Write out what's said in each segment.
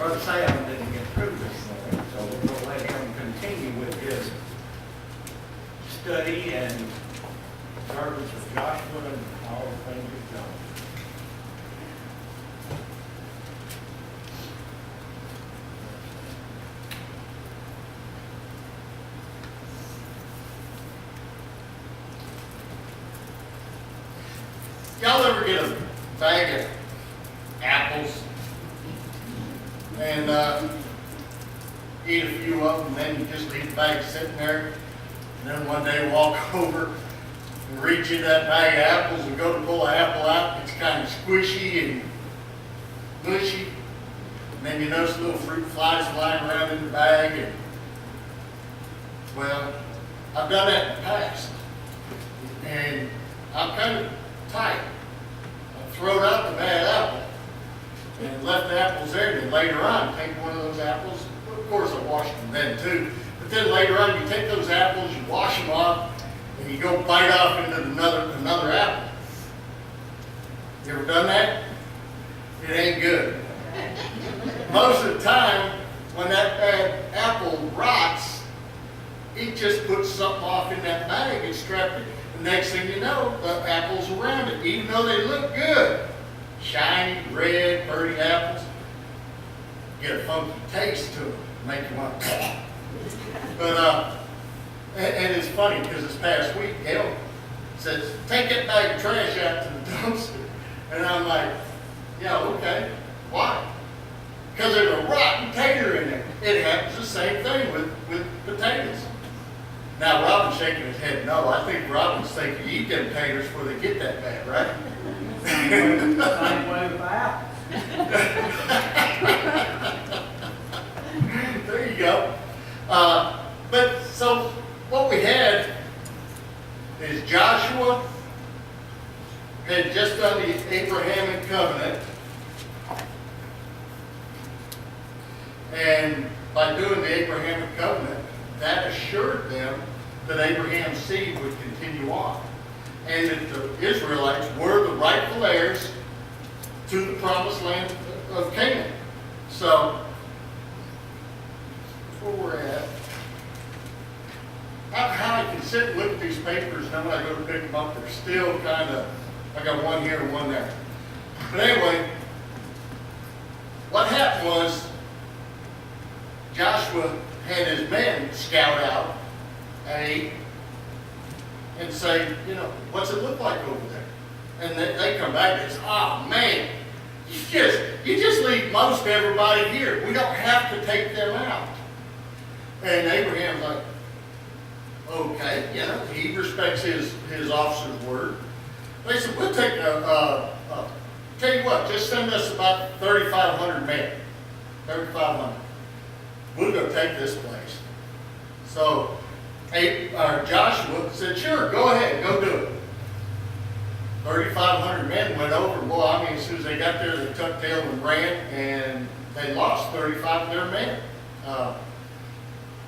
Brother Sam didn't get through this morning, so we'll let him continue with his study and service of Joshua and all the things he's done. Y'all ever get a bag of apples and eat a few of them, and then you just leave the bag sitting there, and then one day walk over and reach in that bag of apples and go to pull an apple out, it's kind of squishy and mushy, and then you notice little fruit flies flying around in the bag, and well, I've done that in the past, and I'm kind of tight. I thrown out the bad apple and left the apples there, and then later on take one of those apples. Of course I washed them then too, but then later on you take those apples, you wash them off, and you go bite off into another apple. You ever done that? It ain't good. Most of the time when that bad apple rots, it just puts something off in that bag and strapped it. Next thing you know, the apples around it, even though they look good, shiny, red, pretty apples, get a funky taste to them, make you want to. But and it's funny because this past week, Gail says, "Take that bag of trash out to the dumpster," and I'm like, "Yeah, okay. Why?" Because there's a rotten tater in there. It happens the same thing with potatoes. Now, Robin's shaking his head no. I think Robin's thinking you eat them taters before they get that bad, right? Same way with apples. There you go. But so what we had is Joshua had just done the Abrahamic covenant. And by doing the Abrahamic covenant, that assured them that Abraham's seed would continue on, and that the Israelites were the rightful heirs to the promised land of Canaan. So, that's where we're at. How I can sit and look at these papers, and then when I go to pick them up, they're still kind of, I got one here and one there. But anyway, what happened was Joshua had his men scout out and say, what's it look like over there? And they come back and say, oh man, you just leave most everybody here. We don't have to take them out. And Abraham's like, okay, he respects his officer's word. They said, we'll take tell you what, just send us about 3,500 men. 3,500. We'll go take this place. So Joshua said, sure, go ahead, go do it. 3,500 men went over. Boy, as soon as they got there, they tucked tail and ran, and they lost 35 of their men.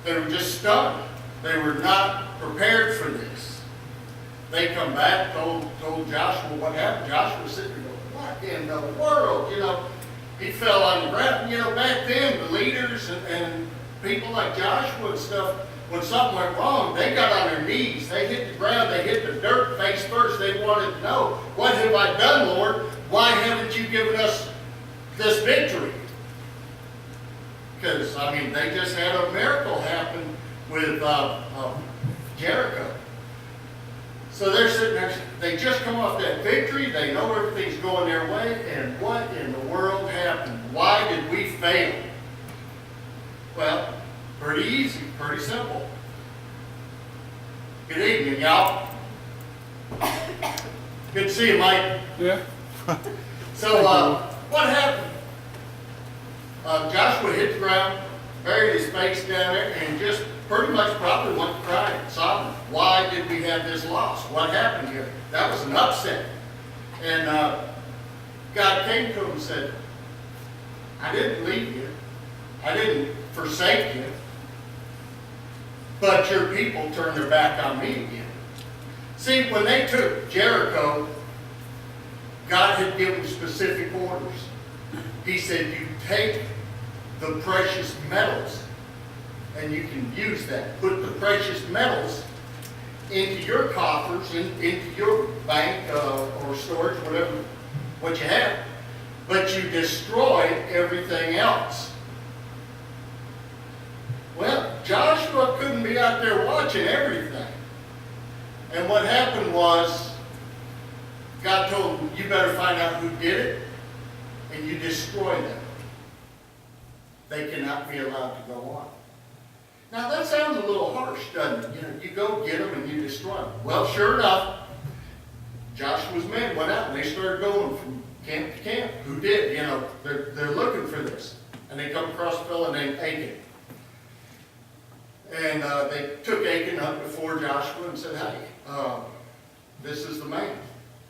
They were just stunned. They were not prepared for this. They come back, told Joshua what happened. Joshua was sitting there going, what in the world? He fell on the ground. Back then, the leaders and people like Joshua and stuff, when something went wrong, they got on their knees. They hit the ground. They hit the dirt face first. They wanted to know, what have I done, Lord? Why haven't you given us this victory? Because, they just had a miracle happen with Jericho. So they're sitting there, they just come off that victory, they know everything's going their way, and what in the world happened? Why did we fail? Well, pretty easy, pretty simple. Good evening, y'all. Good to see you, Mike. Yeah. So, what happened? Joshua hit the ground, buried his face down there, and just pretty much probably went crying, sobbing. Why did we have this loss? What happened here? That was an upset. And God came to him and said, I didn't leave you. I didn't forsake you. But your people turned their back on me again. See, when they took Jericho, God had given specific orders. He said, you take the precious metals. And you can use that. Put the precious metals into your coffers, into your bank or storage, whatever, what you have. But you destroyed everything else. Well, Joshua couldn't be out there watching everything. And what happened was, God told him, you better find out who did it, and you destroy them. They cannot be allowed to go on. Now that sounds a little harsh, doesn't it? You know, you go get them and you destroy them. Well, sure enough, Joshua's men went out and they started going from camp to camp. Who did? You know, they're looking for this. And they come across a fellow named Achan. And they took Achan up before Joshua and said, hey, this is the man.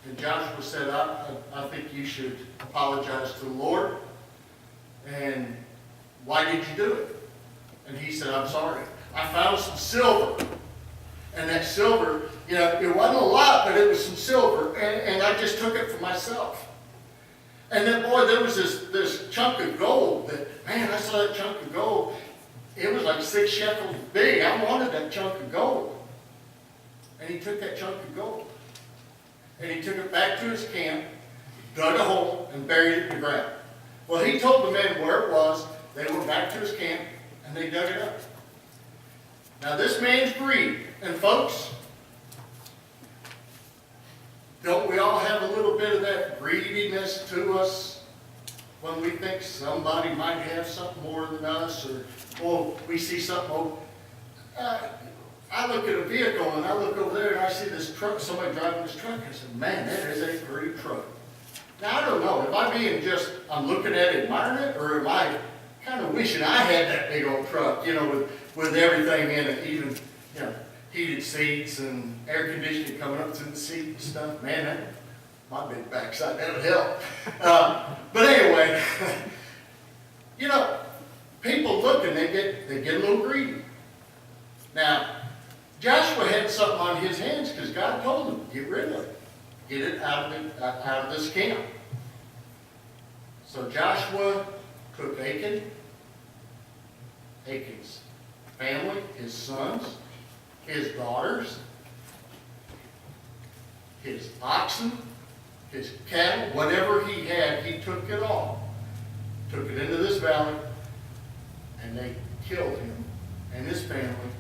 And Joshua said, I think you should apologize to the Lord. And why did you do it? And he said, I'm sorry. I found some silver. And that silver, you know, it wasn't a lot, but it was some silver. And I just took it for myself. And then, boy, there was this chunk of gold that, man, I saw that chunk of gold. It was like 6 shekels big. I wanted that chunk of gold. And he took that chunk of gold. And he took it back to his camp, dug a hole, and buried it in the ground. Well, he told the men where it was. They went back to his camp, and they dug it up. Now, this man's greed. And folks, don't we all have a little bit of that greediness to us when we think somebody might have something more than us, or we see something. I look at a vehicle and I look over there and I see this truck, somebody driving this truck. I said, man, that is a great truck. Now, I don't know, am I being just, I'm looking at it, admiring it, or am I kind of wishing I had that big old truck, you know, with everything in it, even, you know, heated seats and air conditioning coming up through the seat and stuff. Man, that, my big backside, that would help. But anyway, you know, people look and they get a little greedy. Now, Joshua had something on his hands because God told him, get rid of it. Get it out of this camp. So Joshua took Achan's family, his sons, his daughters, his oxen, his cattle, whatever he had, he took it all. Took it into this valley, and they killed him and his family,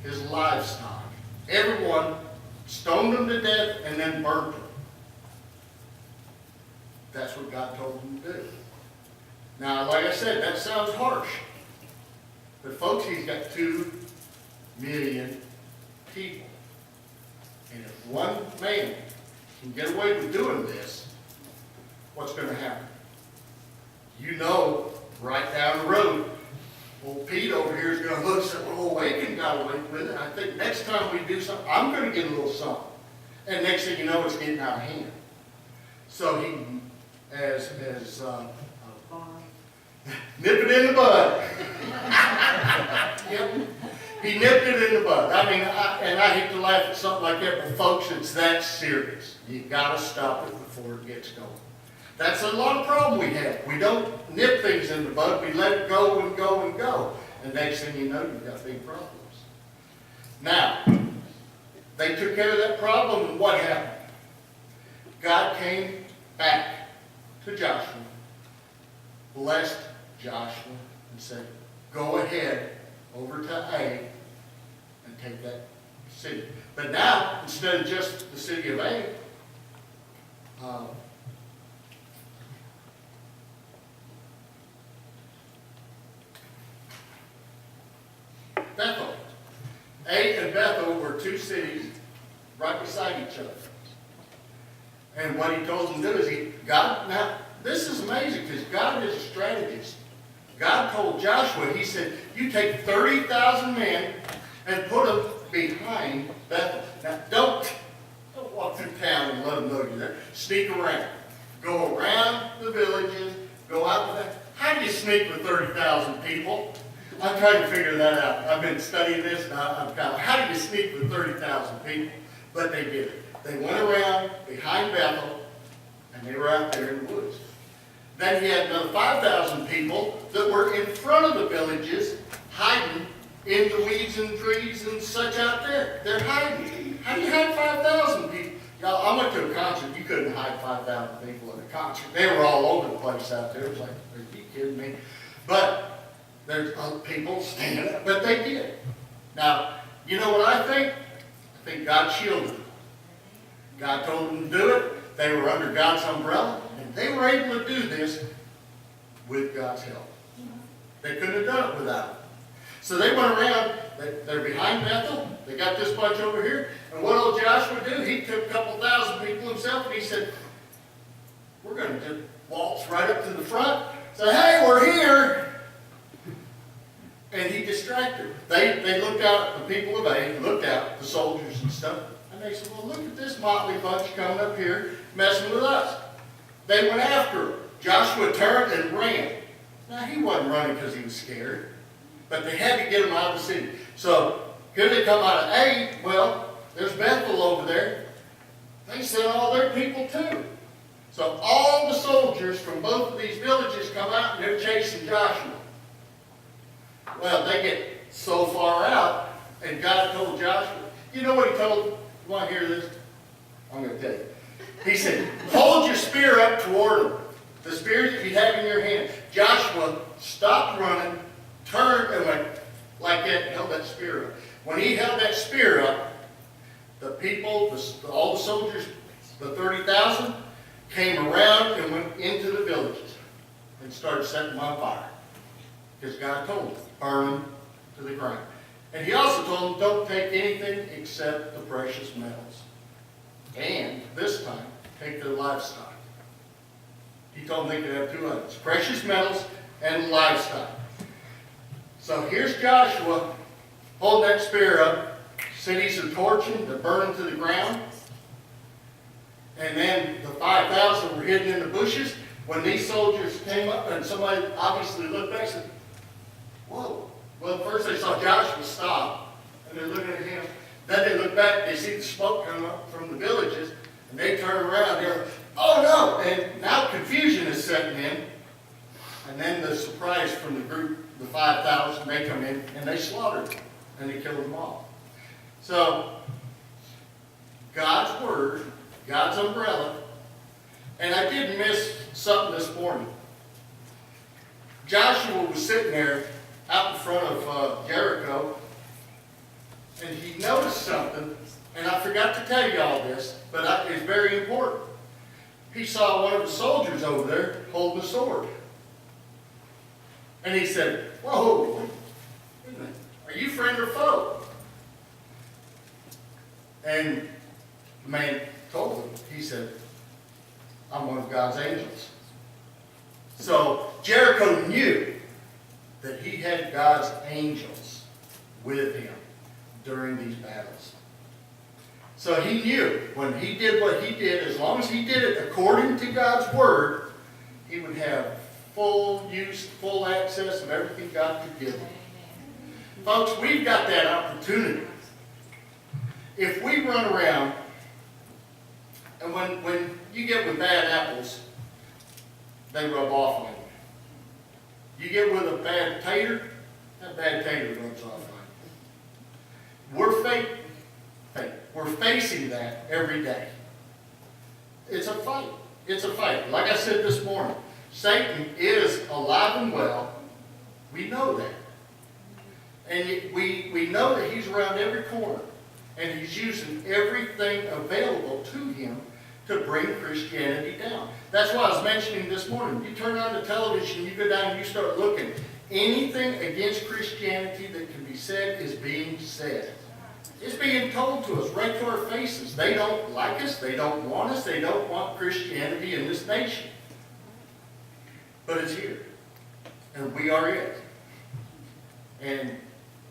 his livestock. Everyone stoned them to death and then burnt them. That's what God told them to do. Now, like I said, that sounds harsh. But folks, he's got 2 million people. And if one man can get away with doing this, what's going to happen? You know, right down the road, old Pete over here is going to look and say, well, Achan got away with it. I think next time we do something, I'm going to get a little something. And next thing you know, it's getting out of hand. So he, nip it in the bud. Yep. He nipped it in the bud. I mean, I hate to laugh at something like that, but folks, it's that serious. You've got to stop it before it gets going. That's a lot of problem we have. We don't nip things in the bud. We let it go and go and go. And next thing you know, you've got big problems. Now, they took care of that problem, and what happened? God came back to Joshua, blessed Joshua, and said, go ahead over to Ai and take that city. But now, instead of just the city of Ai, Bethel. Ai and Bethel were 2 cities right beside each other. And what he told them to do is now, this is amazing because God is a strategist. God told Joshua, he said, you take 30,000 men and put them behind Bethel. Now, don't walk through town and let them know you're there. Sneak around. Go around the villages, go out to that. How do you sneak with 30,000 people? I'm trying to figure that out. I've been studying this, and I'm kind of, how do you sneak with 30,000 people? But they did it. They went around behind Bethel, and they were out there in the woods. Then he had another 5,000 people people that were in front of the villages hiding in the weeds and trees and such out there. They're hiding. How do you hide 5,000 people? Y'all, I went to a concert. You couldn't hide 5,000 people at a concert. They were all over the place out there. It was like, are you kidding me? But there's people standing up. But they did. Now, you know what I think? I think God shielded them. God told them to do it. They were under God's umbrella. And they were able to do this with God's help. They couldn't have done it without it. So they went around, they're behind Bethel, they got this bunch over here, and what old Joshua do? He took a couple thousand people himself, and he said, we're going to just waltz right up to the front, say, hey, we're here. And he distracted them. They looked out, the people of Ai looked out, the soldiers and stuff, and they said, well, look at this motley bunch coming up here, messing with us. They went after him. Joshua turned and ran. Now, he wasn't running because he was scared. But they had to get them out of the city. So here they come out of Ai. Well, there's Bethel over there. They sent all their people too. So all the soldiers from both of these villages come out and they're chasing Joshua. Well, they get so far out, and God told Joshua, you know what he told them? You want to hear this? I'm going to tell you. He said, hold your spear up toward them. The spear that you have in your hand. Joshua stopped running, turned and went like that and held that spear up. When he held that spear up, the people, all the soldiers, the 30,000, came around and went into the villages and started setting them on fire. Because God told them, burn them to the ground. And he also told them, don't take anything except the precious metals. And this time, take their livestock. He told them they could have two items, precious metals and livestock. So here's Joshua holding that spear up. Cities are torching, they're burning to the ground. And then the 5,000 were hidden in the bushes. When these soldiers came up and somebody obviously looked back and said, whoa. Well, first they saw Joshua stop and they're looking at him. Then they look back, they see the smoke coming up from the villages, and they turn around. They're like, oh no! And now confusion is setting in. And then the surprise from the group, the 5,000, they come in and they slaughtered them and they killed them all. So, God's Word, God's umbrella, and I did miss something this morning. Joshua was sitting there out in front of Jericho, and he noticed something, and I forgot to tell you all this, but it's very important. He saw one of the soldiers over there holding a sword. And he said, whoa, wait a minute, are you friend or foe? And the man told him, he said, I'm one of God's angels. So Jericho knew that he had God's angels with him during these battles. So he knew when he did what he did, as long as he did it according to God's Word, he would have full use, full access of everything God could give him. Folks, we've got that opportunity. If we run around, and when you get with bad apples, they rub off on you. You get with a bad tater, that bad tater rubs off on you. We're facing that every day. It's a fight. It's a fight. Like I said this morning, Satan is alive and well. We know that. And we know that he's around every corner. And he's using everything available to him to bring Christianity down. That's why I was mentioning this morning. You turn on the television, you go down and you start looking. Anything against Christianity that can be said is being said. It's being told to us right to our faces. They don't like us. They don't want us. They don't want Christianity in this nation. But it's here. And we are it. And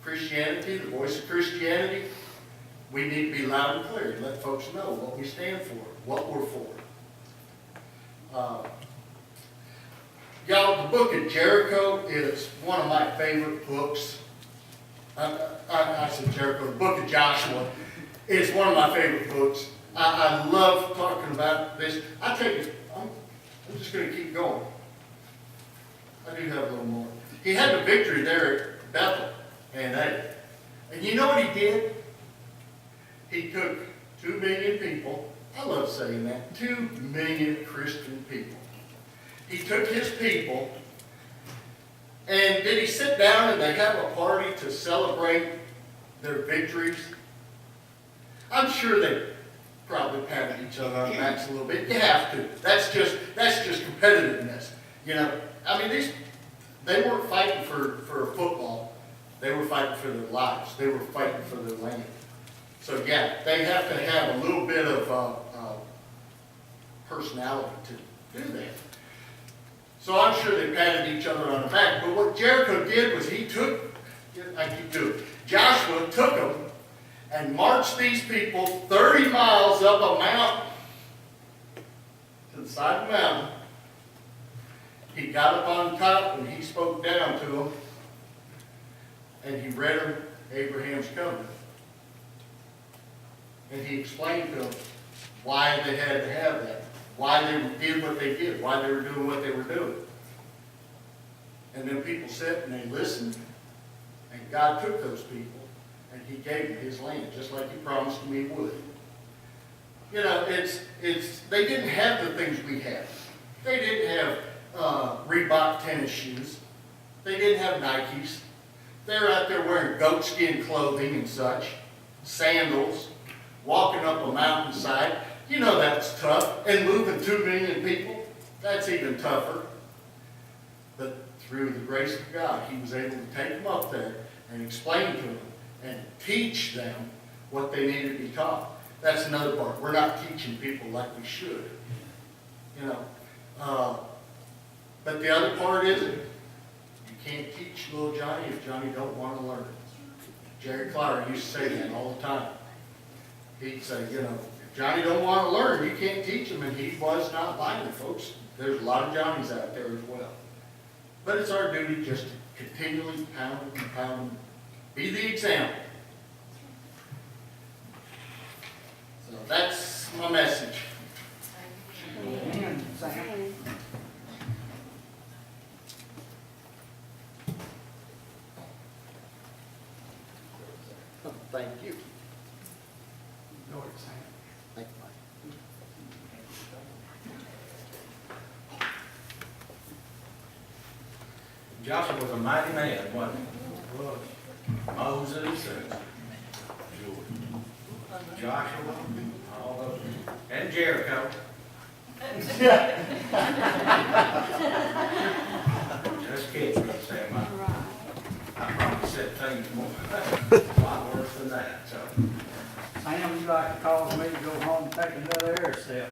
Christianity, the voice of Christianity, we need to be loud and clear and let folks know what we stand for, what we're for. Y'all, the book of Jericho is one of my favorite books. I said Jericho, the book of Joshua is one of my favorite books. I love talking about this. I tell you, I'm just going to keep going. I do have a little more. He had the victory there at Bethel. And you know what he did? He took 2 million people. I love saying that. 2 million Christian people. He took his people, and did he sit down and they have a party to celebrate their victories? I'm sure they probably patted each other on the backs a little bit. You have to. That's just competitiveness. You know, I mean, they weren't fighting for football. They were fighting for their lives. They were fighting for their land. So yeah, they have to have a little bit of personality to do that. So I'm sure they patted each other on the back. But what Jericho did was Joshua took them and marched these people 30 miles up a mountain to the side of the mountain. He got up on top and he spoke down to them, and he read them Abraham's covenant. And he explained to them why they had to have that, why they did what they did, why they were doing what they were doing. And then people sat and they listened, and God took those people and he gave them his land, just like he promised them he would. You know, they didn't have the things we have. They didn't have Reebok tennis shoes. They didn't have Nikes. They're out there wearing goatskin clothing and such, sandals, walking up a mountainside. You know that's tough. And moving 2 million people, that's even tougher. But through the grace of God, he was able to take them up there and explain to them and teach them what they needed to be taught. That's another part. We're not teaching people like we should. You know. But the other part is, you can't teach little Johnny if Johnny don't want to learn. Jerry Clower used to say that all the time. He'd say, you know, if Johnny don't want to learn, you can't teach him, and he was not lying, folks. There's a lot of Johnnies out there as well. But it's our duty just to continually pound and pound, be the example. So that's my message. Amen. Sam. Thank you. Go ahead, Sam. Thank you, Mike. Joshua was a mighty man, wasn't he? Moses and Joshua, all of them, and Jericho. Just kidding, Sam. I probably said things more, a lot worse than that, so. Sam, you like to cause me to go home and take another air step?